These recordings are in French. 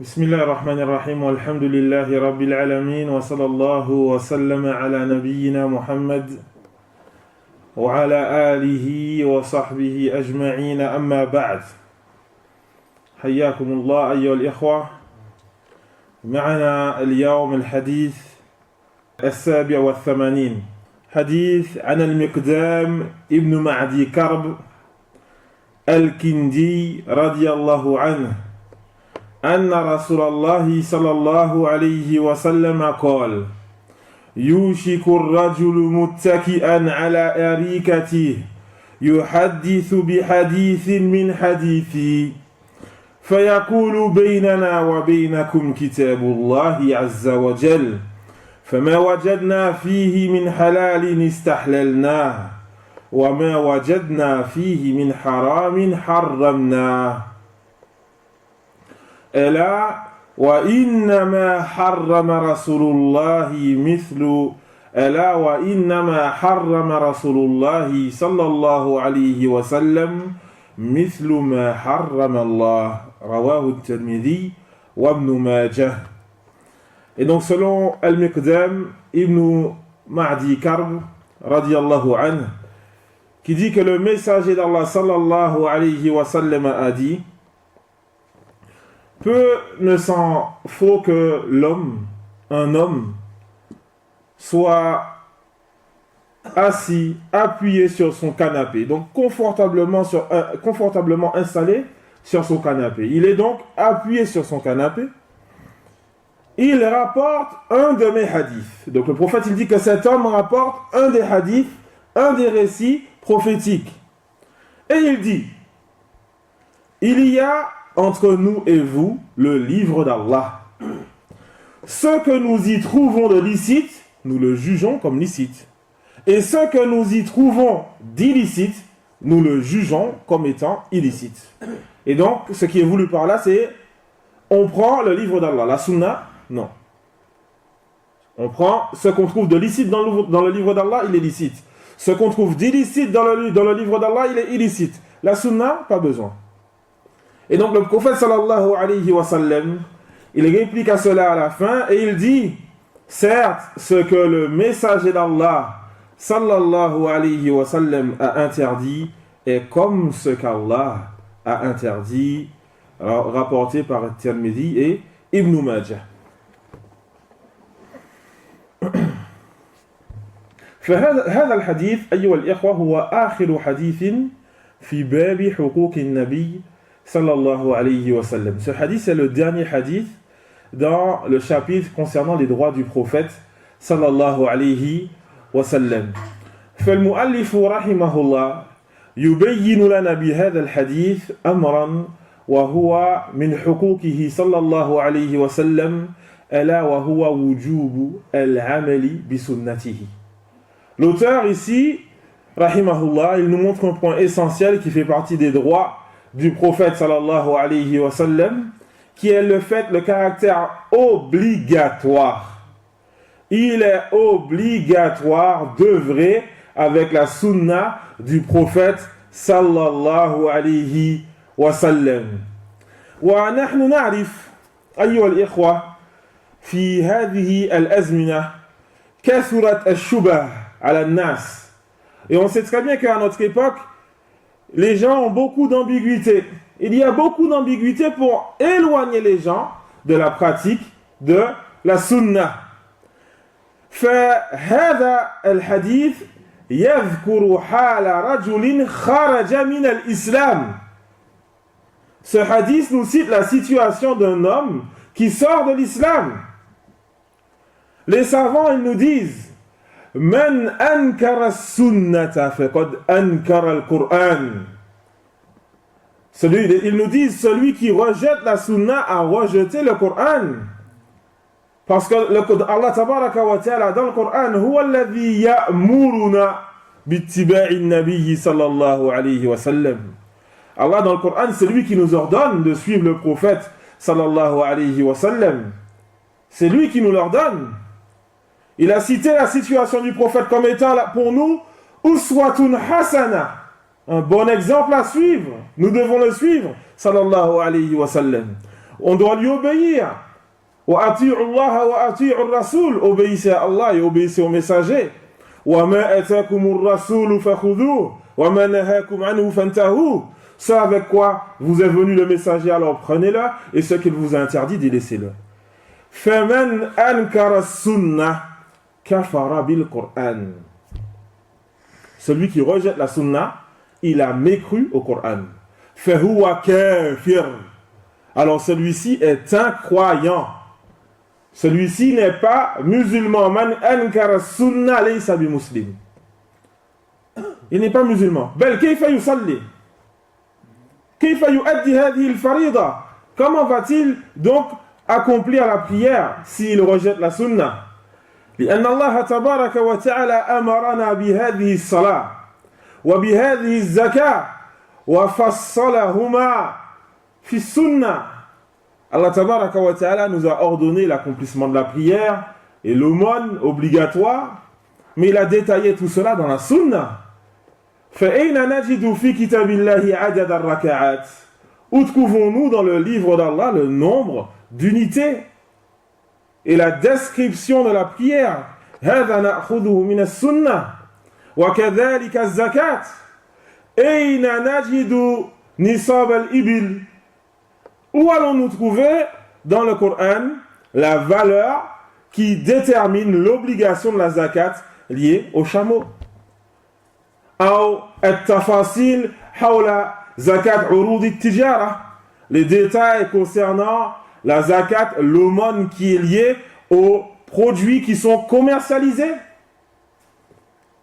بسم الله الرحمن الرحيم والحمد لله رب العالمين وصلى الله وسلم على نبينا محمد وعلى آله وصحبه أجمعين أما بعد حياكم الله أيها الإخوة معنا اليوم الحديث 87 حديث عن المقدام ابن معدي كرب الكندي رضي الله عنه أن رسول الله صلى الله عليه وسلم قال يوشك الرجل متكئا على أريكته يحدث بحديث من حديثي فيقول بيننا وبينكم كتاب الله عز وجل فما وجدنا فيه من حلال استحللناه وما وجدنا فيه من حرام حرمناه ألا وإنما حرم رسول الله صلى الله عليه وسلم مثل ما حرم الله رواه الترمذي وابن ماجه. Et donc selon Al-Miqdam ibn Ma'di Karb radiyallahu anhu, qui dit que le messager d'Allah sallallahu alayhi wa sallam a dit: peu ne s'en faut que un homme, soit assis, appuyé sur son canapé, donc confortablement installé sur son canapé. Il est donc appuyé sur son canapé. Il rapporte un de mes hadiths. Donc le prophète il dit que cet homme rapporte un des hadiths, un des récits prophétiques. Et il dit: il y a entre nous et vous le livre d'Allah. Ce que nous y trouvons de licite, nous le jugeons comme licite. Et ce que nous y trouvons d'illicite, nous le jugeons comme étant illicite. Et donc, ce qui est voulu par là, c'est on prend le livre d'Allah. La sunna, non. On prend ce qu'on trouve de licite dans le livre d'Allah, il est licite. Ce qu'on trouve d'illicite dans le livre d'Allah, il est illicite. La sunna, pas besoin. Et donc le prophète sallallahu alayhi wa sallam, il réplique à cela à la fin et il dit: certes, ce que le messager d'Allah sallallahu alayhi wa sallam a interdit est comme ce qu'Allah a interdit, rapporté par Tirmidhi et Ibn Majah. فهذا الحديث أيها الإخوة هو آخر حديث في باب حقوق النبي sallallahu alayhi wa sallam. Ce hadith, c'est le dernier hadith dans le chapitre concernant les droits du prophète sallallahu alayhi wa sallam. فالمؤلف رحمه الله يبين لنا بهذا الحديث أمرا وهو من حقوقه صلى الله عليه وسلم ألا وهو وجوب العمل بسنته. L'auteur ici, rahimahullah, il nous montre un point essentiel qui fait partie des droits du prophète sallallahu alayhi wa sallam, qui est le caractère obligatoire. Il est obligatoire d'œuvrer avec la sunna du prophète sallallahu alayhi wa sallam. ونحن نعرف أيها الإخوة في هذه الأزمنة كثرت الشبه على الناس. Et on sait très bien qu'à notre époque, les gens ont beaucoup d'ambiguïté. Il y a beaucoup d'ambiguïté pour éloigner les gens de la pratique de la sunna. فهذا الحديث يذكر حال رجل خرج من الإسلام. Ce hadith nous cite la situation d'un homme qui sort de l'islam. Les savants, ils nous disent: من أنكر السنة فقد أنكر القرآن. Ils nous disent: celui qui rejette la sunna a rejeté le Coran. Parce que Allah tabaraka wa ta'ala dans le Coran هو الذي يأمرنا باتباع النبي صلى الله عليه وسلم. Allah dans le Coran, c'est lui qui nous ordonne de suivre le prophète sallallahu alayhi wa sallam. C'est lui qui nous l'ordonne. Il a cité la situation du prophète comme étant pour nous uswatun hasana, un bon exemple à suivre. Nous devons le suivre sallallahu alayhi wa sallam. On doit lui obéir. Wa ati'u Allah wa ati'u ar-rasul. Obéissez à Allah et obéissez au messager. Wa ma atakumur rasul fakhudhuhu wa ma nahakum anhu fantahu. Ça avec quoi vous est venu le messager, alors prenez-le, et ce qu'il vous a interdit, délaissez-le. Faman ankara sunnah kafara bil Qur'an. Celui qui rejette la sunna, il a mécru au Coran. Fahuwa kafir. Alors celui-ci est incroyant. Celui-ci n'est pas musulman. Man ankara sunnah laysa bi muslim. Il n'est pas musulman. Bel kayfa yusalli. Kayfa yuaddi hadhihi al-farida. Comment va-t-il donc accomplir la prière s'il rejette la sunna? لأن الله تبارك وتعالى أمرنا بهذه الصلاة وبهذه الزكاة وفصلهما في السنة. Allah tabaraka wa ta'ala nous a ordonné l'accomplissement de la prière et l'aumône obligatoire, mais il a détaillé tout cela dans la sunna. فأين نجد في كتاب الله عدد الركعات? Où trouvons-nous dans le livre d'Allah le nombre d'unités et la description de la prière? هذا نأخذه من السنة وكذلك الزكاة. أين نجد نصاب الإبل? Où allons-nous trouver dans le Coran la valeur qui détermine l'obligation de la zakat liée au chameau? أو التفاصيل حول زكاة عروض التجارة. Les détails concernant la zakat, l'aumône qui est liée aux produits qui sont commercialisés.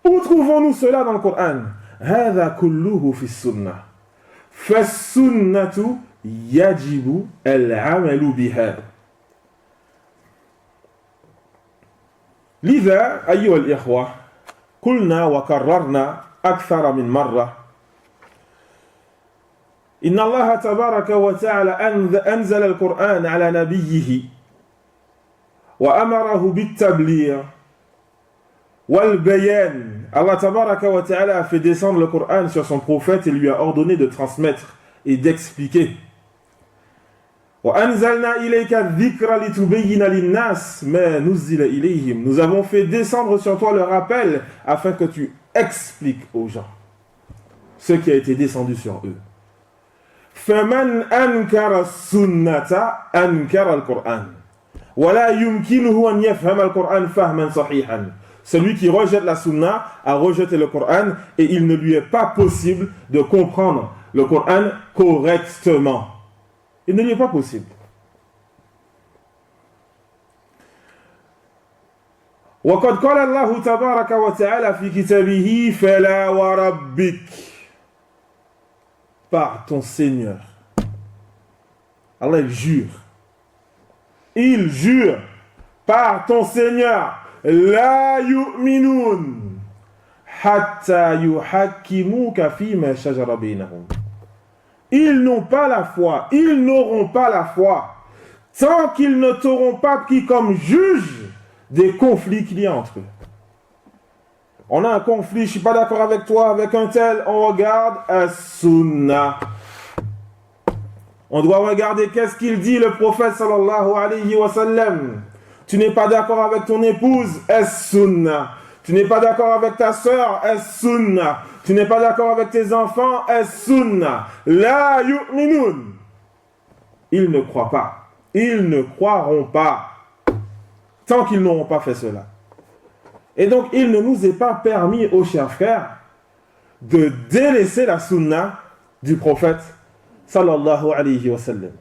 Où trouvons-nous cela dans le Coran? هذا كله في السنة. فالسنة يجب العمل بها. لذا أيها الإخوة قلنا وكررنا أكثر من مرة إن الله تبارك وتعالى أنزل القرآن على نبيه وأمره بالتبليغ والبيان. Allah tabaraka wa ta'ala a fait descendre le Coran sur son prophète et lui a ordonné de transmettre et d'expliquer. وَأَنزَلْنَا إِلَيْكَ الذِّكْرَ لِتُبَيِّنَ لِلنَّاسِ مَا نُزِّلَ إِلَيْهِمْ. Nous avons fait descendre sur toi le rappel afin que tu expliques aux gens ce qui a été descendu sur eux. فَمَنْ أَنْكَرَ السُّنَّةَ أَنْكَرَ الْقُرْآنَ وَلَا يُمْكِنُهُ أَنْ يَفْهَمَ الْقُرْآنَ فَهْمًا صَحِيحًا. Celui qui rejette la sunna a rejeté le Coran et il ne lui est pas possible de comprendre le Coran correctement. Il ne lui est pas possible. وقد قال الله تبارك وتعالى في كتابه فلا وربك. Par ton Seigneur. Allah il jure. Il jure par ton Seigneur. لا يؤمنون حتى يحكموك فيما شجر بينهم. Ils n'ont pas la foi, ils n'auront pas la foi tant qu'ils ne t'auront pas pris comme juge des conflits qu'il y a entre eux. On a un conflit, je ne suis pas d'accord avec toi, avec un tel, on regarde as-sunnah. On doit regarder qu'est-ce qu'il dit le prophète sallallahu alayhi wa sallam. Tu n'es pas d'accord avec ton épouse, as-sunnah. Tu n'es pas d'accord avec ta sœur, as-sunnah. Tu n'es pas d'accord avec tes enfants, as-sunnah. La yu'minun. Ils ne croient pas. Ils ne croiront pas tant qu'ils n'auront pas fait cela. Et donc, il ne nous est pas permis, ô chers frères, de délaisser la sunnah du prophète sallallahu alayhi wa sallam.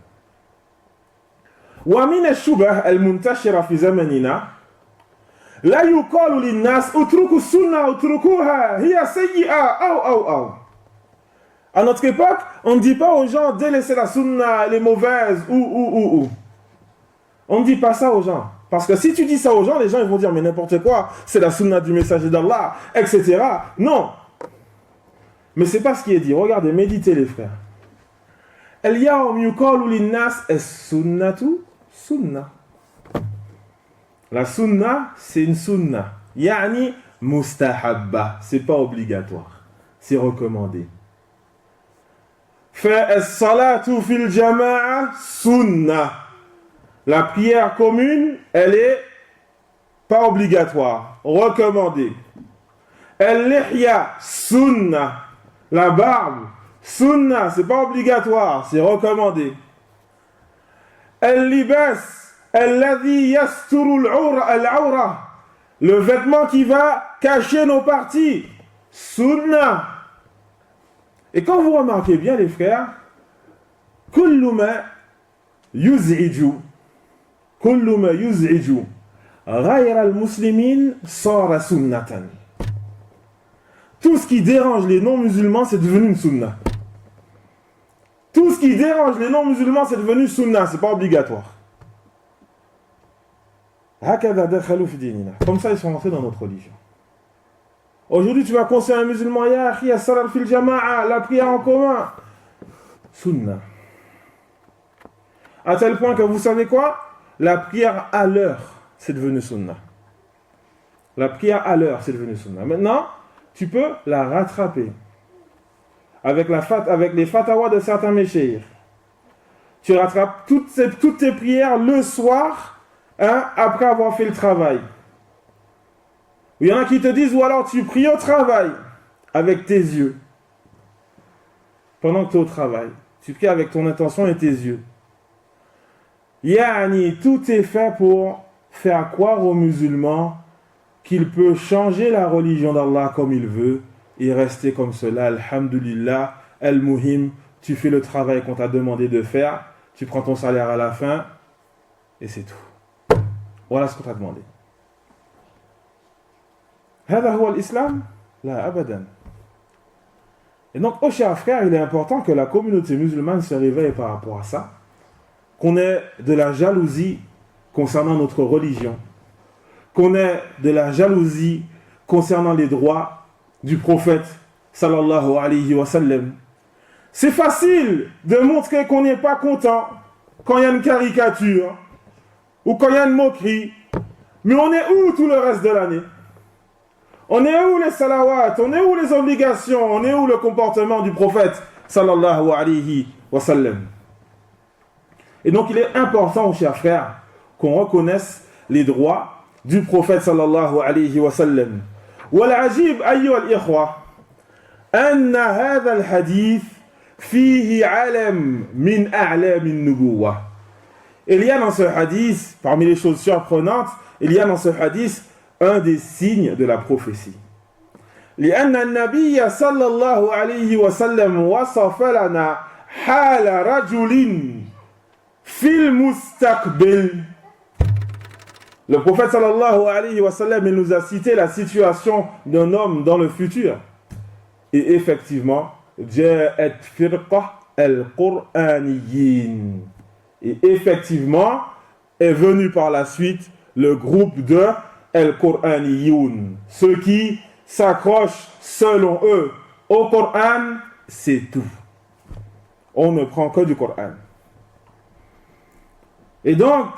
ومن الشبه المنتشرة في زمننا لا يقال للناس اتركوا السنة اتركوها هي سيئة أو. À notre époque, on ne dit pas aux gens délaissez la sunna, elle est mauvaise ou. On ne dit pas ça aux gens. Parce que si tu dis ça aux gens, les gens ils vont dire mais n'importe quoi, c'est la sunna du messager d'Allah, etc. Non. Mais c'est pas ce qui est dit. Regardez, méditez les frères. اليوم يقال للناس السنة سنة. La sunna, c'est une sunna. Yani mustahabba. C'est pas obligatoire. C'est recommandé. fait as-salatu fil jama'a sunnah. La prière commune, elle est pas obligatoire, recommandée. Al-lihya sunnah. La barbe, sunnah, c'est pas obligatoire, c'est recommandé. Al-libas, alladhi yasturu al-awra. Le vêtement qui va cacher nos parties, sunnah. Et quand vous remarquez bien les frères, kullu ma yuz'iju ghayra al-muslimin sara sunnatan. Tout ce qui dérange les non-musulmans, c'est devenu une sunna. Tout ce qui dérange les non-musulmans, c'est devenu sunna, c'est pas obligatoire. Comme ça, ils sont rentrés dans notre religion. Aujourd'hui, tu vas conseiller un musulman, ya akhi, as-salat fil jama'a, la prière en commun. Sunna. À tel point que vous savez quoi? La prière à l'heure, c'est devenu sunna. La prière à l'heure, c'est devenu sunna. Maintenant, tu peux la rattraper avec les fatawas de certains méchayikh. Tu rattrapes toutes tes prières le soir, après avoir fait le travail. Il y en a qui te disent, ou alors tu pries au travail avec tes yeux. Pendant que tu es au travail, tu pries avec ton intention et tes yeux. Yani, tout est fait pour faire croire aux musulmans qu'il peut changer la religion d'Allah comme il veut et rester comme cela. Alhamdulillah, al-muhim, tu fais le travail qu'on t'a demandé de faire, tu prends ton salaire à la fin et c'est tout. Voilà ce qu'on t'a demandé. هذا هو الإسلام؟ لا أبدا. Et donc, oh chers frères, il est important que la communauté musulmane se réveille par rapport à ça, qu'on ait de la jalousie concernant notre religion, qu'on ait de la jalousie concernant les droits du prophète sallallahu alayhi wa sallam. C'est facile de montrer qu'on n'est pas content quand il y a une caricature ou quand il y a une moquerie, mais on est où tout le reste de l'année? On est où les salawats? On est où les obligations? On est où le comportement du prophète sallallahu alayhi wa sallam? Et donc il est important, chers frères, qu'on reconnaisse les droits du prophète sallallahu alayhi wa sallam. والعجيب أيها الإخوة أن هذا الحديث فيه علم من أعلام النبوة. Il y a dans ce hadith, parmi les choses surprenantes, il y a dans ce hadith un des signes de la prophétie. لأن النبي صلى الله عليه وسلم وصف لنا حال رجل في المستقبل. Le prophète sallallahu alayhi wa sallam, il nous a cité la situation d'un homme dans le futur. Et effectivement, جاءت فرقة القرآنيين. Et effectivement, est venu par la suite le groupe de Al-Qur'aniyoun. Ceux qui s'accrochent selon eux au Coran, c'est tout. On ne prend que du Coran. Et donc,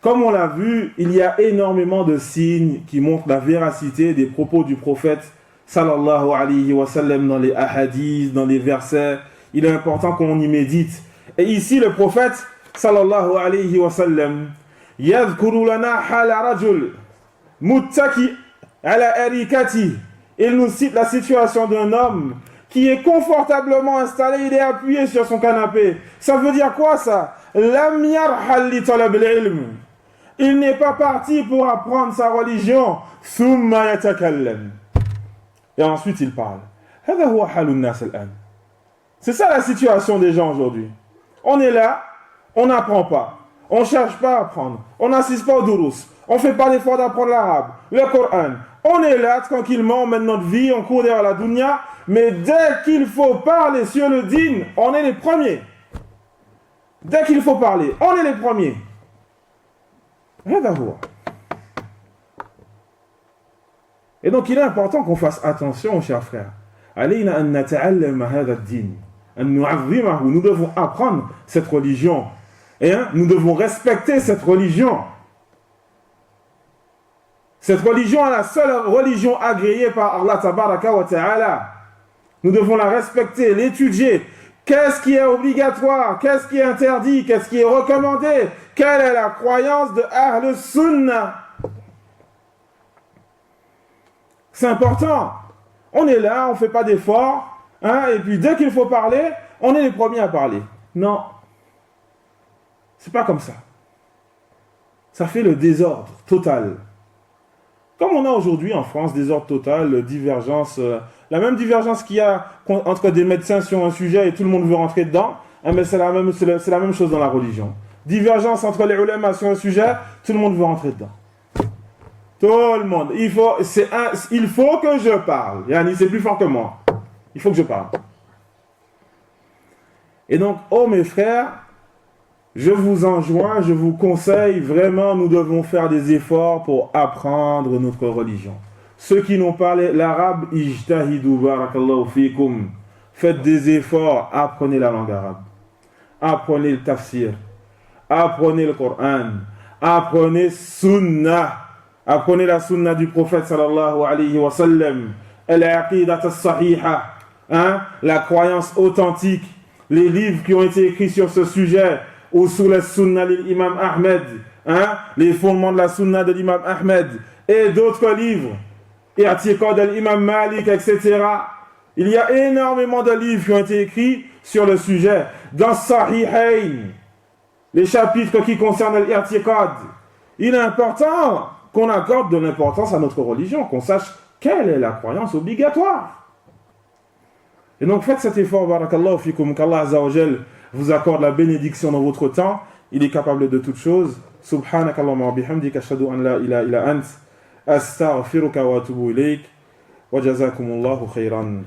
comme on l'a vu, il y a énormément de signes qui montrent la véracité des propos du prophète sallallahu alayhi wa sallam dans les ahadiths, dans les versets. Il est important qu'on y médite. Et ici, le prophète sallallahu alayhi wa sallam yadhkuru lana hala rajul muttaki ala arikati. Il nous cite la situation d'un homme qui est confortablement installé, il est appuyé sur son canapé. Ça veut dire quoi ça? Lam yarhal li talab al-ilm. Il n'est pas parti pour apprendre sa religion. Thumma yatakallam. Et ensuite il parle. Hada huwa halun nas al-an. C'est ça la situation des gens aujourd'hui. On est là, on n'apprend pas. On ne cherche pas à apprendre. On n'assiste pas au durus. On ne fait pas l'effort d'apprendre l'arabe, le Coran. On est là tranquillement, on mène notre vie, on court derrière la dunya. Mais dès qu'il faut parler sur le dîn, on est les premiers. Dès qu'il faut parler, on est les premiers. Et donc il est important qu'on fasse attention, chers frères. Nous devons apprendre cette religion. Et nous devons respecter cette religion. Cette religion est la seule religion agréée par Allah tabaraka wa ta'ala. Nous devons la respecter, l'étudier. Qu'est-ce qui est obligatoire? Qu'est-ce qui est interdit? Qu'est-ce qui est recommandé? Quelle est la croyance de Ahl Sunnah? C'est important. On est là, on ne fait pas d'efforts, hein, et puis dès qu'il faut parler, on est les premiers à parler. Non. C'est pas comme ça. Ça fait le désordre total. Comme on a aujourd'hui en France, désordre total, divergence, la même divergence qu'il y a entre des médecins sur un sujet et tout le monde veut rentrer dedans, hein, mais c'est la même chose dans la religion. Divergence entre les ulémas sur un sujet, tout le monde veut rentrer dedans. Tout le monde. Il faut que je parle. Yani, c'est plus fort que moi. Il faut que je parle. Et donc, oh mes frères, je vous enjoins, je vous conseille, vraiment, nous devons faire des efforts pour apprendre notre religion. Ceux qui n'ont pas l'arabe, ijtahidu barakallahu fikum. Faites des efforts, apprenez la langue arabe. Apprenez le tafsir. Apprenez le Coran. Apprenez sunnah. Apprenez la sunna du prophète sallallahu alayhi wa sallam. Al-aqidat as-sahiha. La croyance authentique. Les livres qui ont été écrits sur ce sujet. Ou sous la sunna de l'imam Ahmed. Les fondements de la sunna de l'imam Ahmed. Et d'autres livres. I'tiqad al-imam Malik, etc. Il y a énormément de livres qui ont été écrits sur le sujet. Dans Sahihain, les chapitres qui concernent l'I'tiqad, il est important qu'on accorde de l'importance à notre religion, qu'on sache quelle est la croyance obligatoire. Et donc faites cet effort, barakallahu fikum, qu'Allah Azza wa Jal vous accorde la bénédiction dans votre temps. Il est capable de toutes choses. Subhanakallahumma wa bihamdika ashhadu an la ilaha illa ant astaghfiruka wa atubu ilayk wa jazakumullahu khairan.